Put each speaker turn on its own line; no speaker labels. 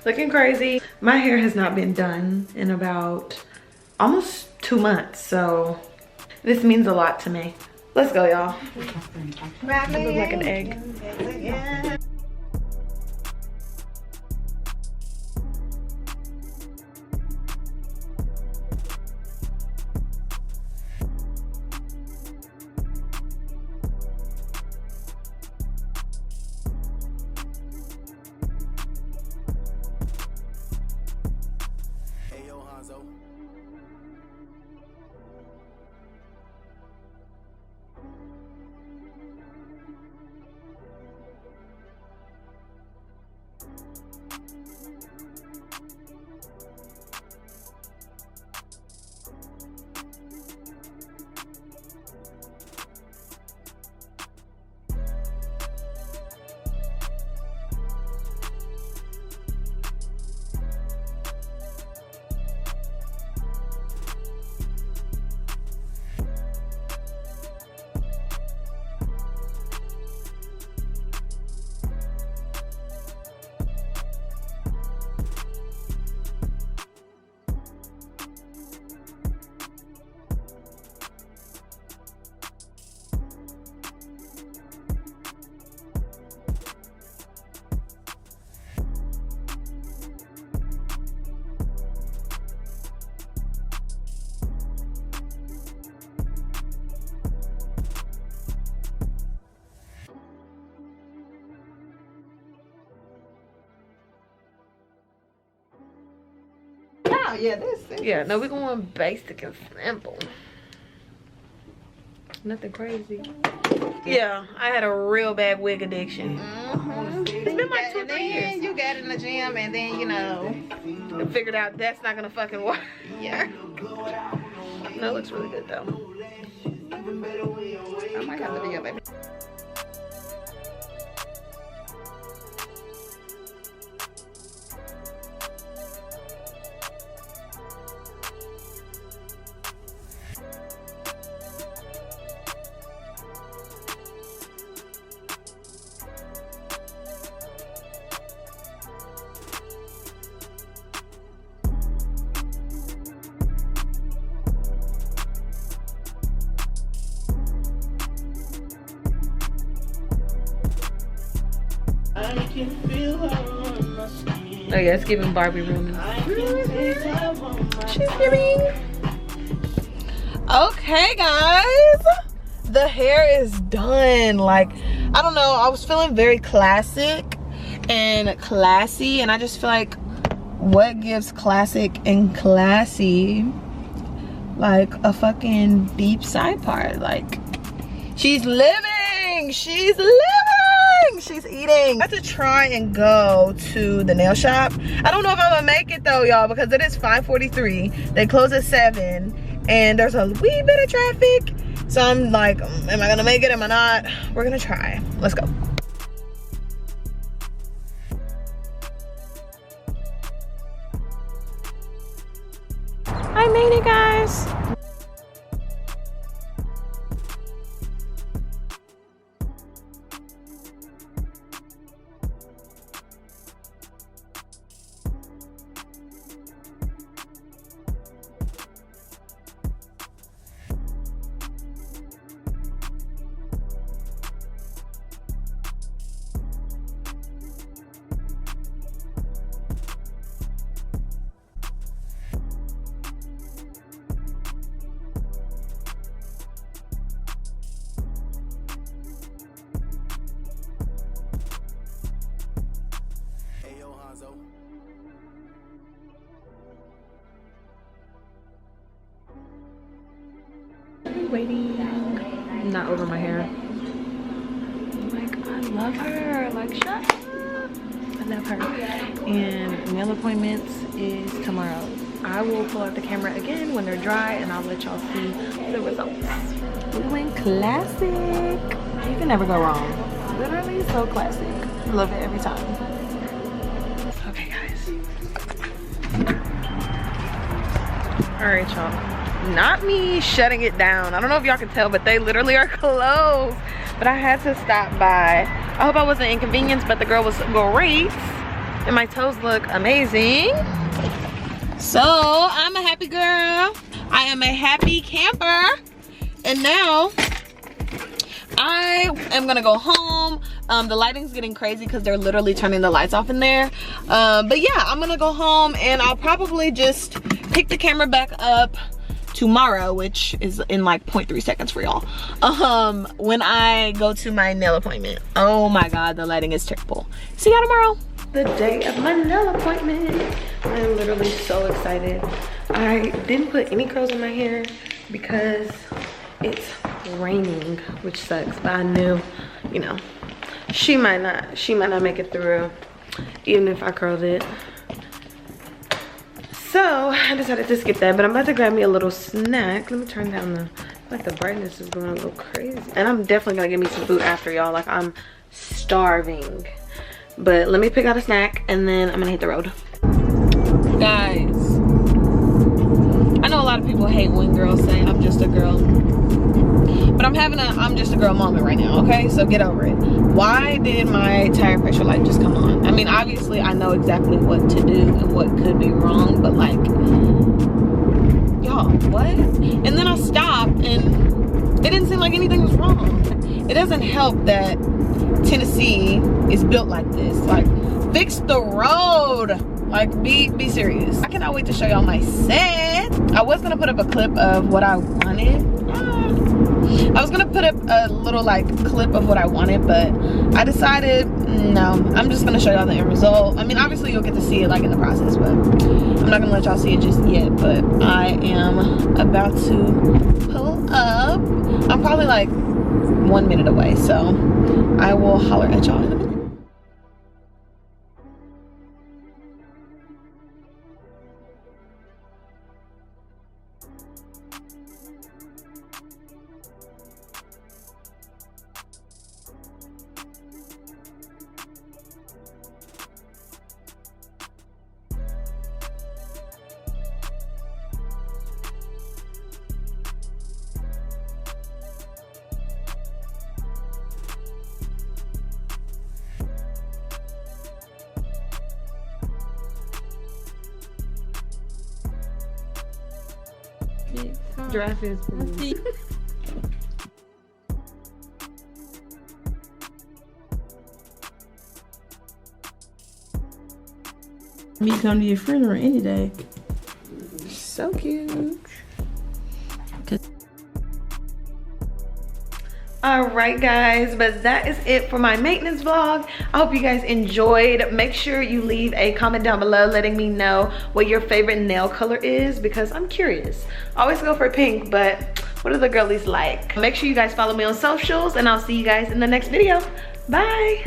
Looking crazy. My hair has not been done in about almost 2 months, so this means a lot to me. Let's go, y'all. I look like an egg.
Yeah, this.
Yeah, no, we're going basic and simple. Nothing crazy. Yeah, I had a real bad wig addiction. It's been like 2 or 3 years.
You got in the gym and then, you know,
I figured out that's not gonna fucking work.
yeah.
No, it looks really good though.
I might have to be your baby.
Oh yeah, it's giving Barbie room. She's giving. Okay, guys, the hair is done. Like, I don't know, I was feeling very classic and classy, and I just feel like what gives classic and classy like a fucking deep side part. Like, she's living, she's eating. I have to try and go to the nail shop. I don't know if I'm gonna make it though, y'all, because it is 5:43. They close at 7 and there's a wee bit of traffic, so I'm like, am I gonna make it, am I not? We're gonna try. Let's go. I made it, guys. Waiting. Not over my hair. Like, I love her. Like, shut up. I love her. And nail appointments is tomorrow. I will pull out the camera again when they're dry, and I'll let y'all see the results. We went classic. You can never go wrong. Literally so classic. Love it every time. Okay, guys. All right, y'all. Not me shutting it down. I don't know if y'all can tell, but they literally are closed. But I had to stop by. I hope I wasn't inconvenienced, but the girl was great. and my toes look amazing. So I'm a happy girl. I am a happy camper. And now I am gonna go home. The lighting's getting crazy because they're literally turning the lights off in there. But yeah, I'm gonna go home and I'll probably just pick the camera back up tomorrow, which is in like 0.3 seconds for y'all. When I go to my nail appointment. Oh my God, the lighting is terrible. See y'all tomorrow. The day of my nail appointment. I am literally so excited. I didn't put any curls in my hair because it's raining, which sucks, but I knew, you know, she might not make it through even if I curled it. So I decided to skip that, but I'm about to grab me a little snack. Let me turn down the brightness is going a little crazy. And I'm definitely gonna get me some food after, y'all. Like, I'm starving. But let me pick out a snack and then I'm gonna hit the road. Guys, I know a lot of people hate when girls say I'm just a girl, but I'm having a I'm just a girl moment right now, okay? So get over it. Why did my tire pressure light just come on? I mean, obviously I know exactly what to do and what could be wrong, but like, y'all, what? And then I stopped and it didn't seem like anything was wrong. It doesn't help that Tennessee is built like this. Like, fix the road. Like, be serious. I cannot wait to show y'all my set. I was gonna put up a clip of what I wanted. I was gonna put up a little like clip of what I wanted, but I decided no, I'm just gonna show y'all the end result. I mean, obviously you'll get to see it like in the process, but I'm not gonna let y'all see it just yet. But I am about to pull up. I'm probably like 1 minute away, so I will holler at y'all in a minute. Giraffe is please.
Me come to your funeral any day.
So cute. Alright guys, but that is it for my maintenance vlog. I hope you guys enjoyed. Make sure you leave a comment down below letting me know what your favorite nail color is, because I'm curious. I always go for pink, but what do the girlies like? Make sure you guys follow me on socials and I'll see you guys in the next video. Bye.